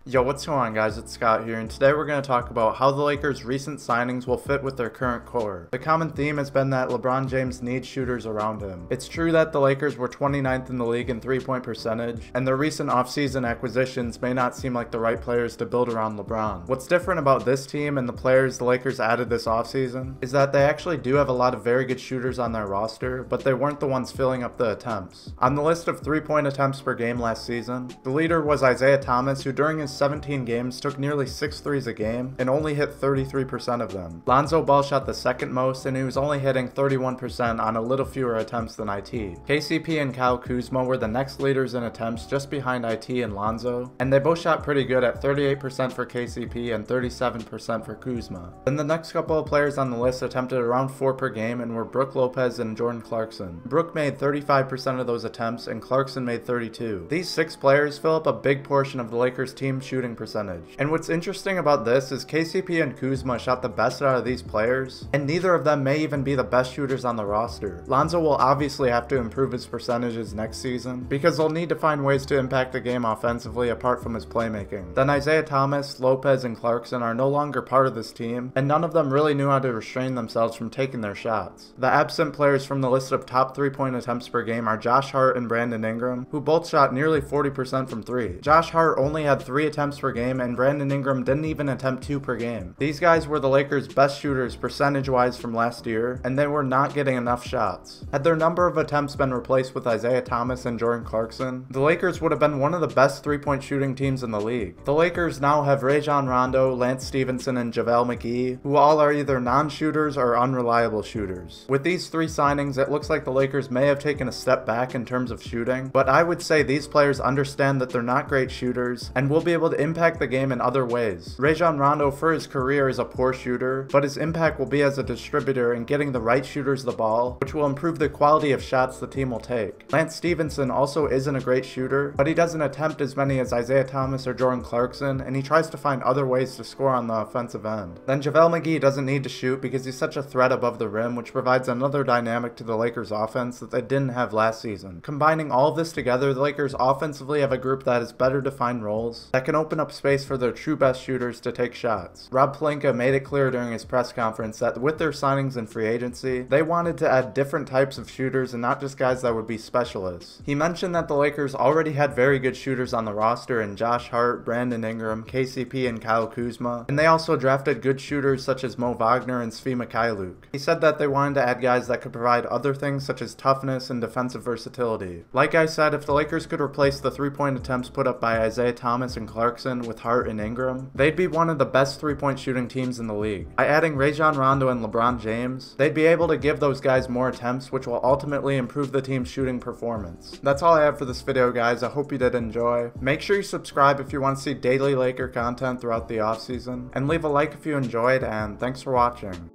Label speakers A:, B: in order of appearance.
A: Yo, what's going on guys, it's Scott here, and today we're going to talk about how the Lakers' recent signings will fit with their current core. The common theme has been that LeBron James needs shooters around him. It's true that the Lakers were 29th in the league in three-point percentage, and their recent offseason acquisitions may not seem like the right players to build around LeBron. What's different about this team and the players the Lakers added this offseason is that they actually do have a lot of very good shooters on their roster, but they weren't the ones filling up the attempts. On the list of three-point attempts per game last season, the leader was Isaiah Thomas, who during his 17 games took nearly 6 threes a game and only hit 33% of them. Lonzo Ball shot the second most, and he was only hitting 31% on a little fewer attempts than IT. KCP and Kyle Kuzma were the next leaders in attempts, just behind IT and Lonzo, and they both shot pretty good at 38% for KCP and 37% for Kuzma. Then the next couple of players on the list attempted around 4 per game and were Brook Lopez and Jordan Clarkson. Brook made 35% of those attempts and Clarkson made 32. These 6 players fill up a big portion of the Lakers' team shooting percentage. And what's interesting about this is KCP and Kuzma shot the best out of these players, and neither of them may even be the best shooters on the roster. Lonzo will obviously have to improve his percentages next season, because they'll need to find ways to impact the game offensively apart from his playmaking. Then Isaiah Thomas, Lopez, and Clarkson are no longer part of this team, and none of them really knew how to restrain themselves from taking their shots. The absent players from the list of top 3-point attempts per game are Josh Hart and Brandon Ingram, who both shot nearly 40% from 3. Josh Hart only had 3 attempts per game, and Brandon Ingram didn't even attempt 2 per game. These guys were the Lakers' best shooters percentage-wise from last year, and they were not getting enough shots. Had their number of attempts been replaced with Isaiah Thomas and Jordan Clarkson, the Lakers would have been one of the best 3-point shooting teams in the league. The Lakers now have Rajon Rondo, Lance Stevenson, and JaVale McGee, who all are either non-shooters or unreliable shooters. With these 3 signings, it looks like the Lakers may have taken a step back in terms of shooting, but I would say these players understand that they're not great shooters and will be able to impact the game in other ways. Rajon Rondo for his career is a poor shooter, but his impact will be as a distributor in getting the right shooters the ball, which will improve the quality of shots the team will take. Lance Stevenson also isn't a great shooter, but he doesn't attempt as many as Isaiah Thomas or Jordan Clarkson, and he tries to find other ways to score on the offensive end. Then JaVale McGee doesn't need to shoot because he's such a threat above the rim, which provides another dynamic to the Lakers offense that they didn't have last season. Combining all of this together, the Lakers offensively have a group that has better defined roles, that can open up space for their true best shooters to take shots. Rob Pelinka made it clear during his press conference that with their signings in free agency, they wanted to add different types of shooters and not just guys that would be specialists. He mentioned that the Lakers already had very good shooters on the roster in Josh Hart, Brandon Ingram, KCP, and Kyle Kuzma, and they also drafted good shooters such as Mo Wagner and Svi Mykhailiuk. He said that they wanted to add guys that could provide other things such as toughness and defensive versatility. Like I said, if the Lakers could replace the 3-point attempts put up by Isaiah Thomas and Clarkson with Hart and Ingram, they'd be one of the best 3-point shooting teams in the league. By adding Rajon Rondo and LeBron James, they'd be able to give those guys more attempts, which will ultimately improve the team's shooting performance. That's all I have for this video, guys. I hope you did enjoy. Make sure you subscribe if you want to see daily Laker content throughout the offseason, and leave a like if you enjoyed, and thanks for watching.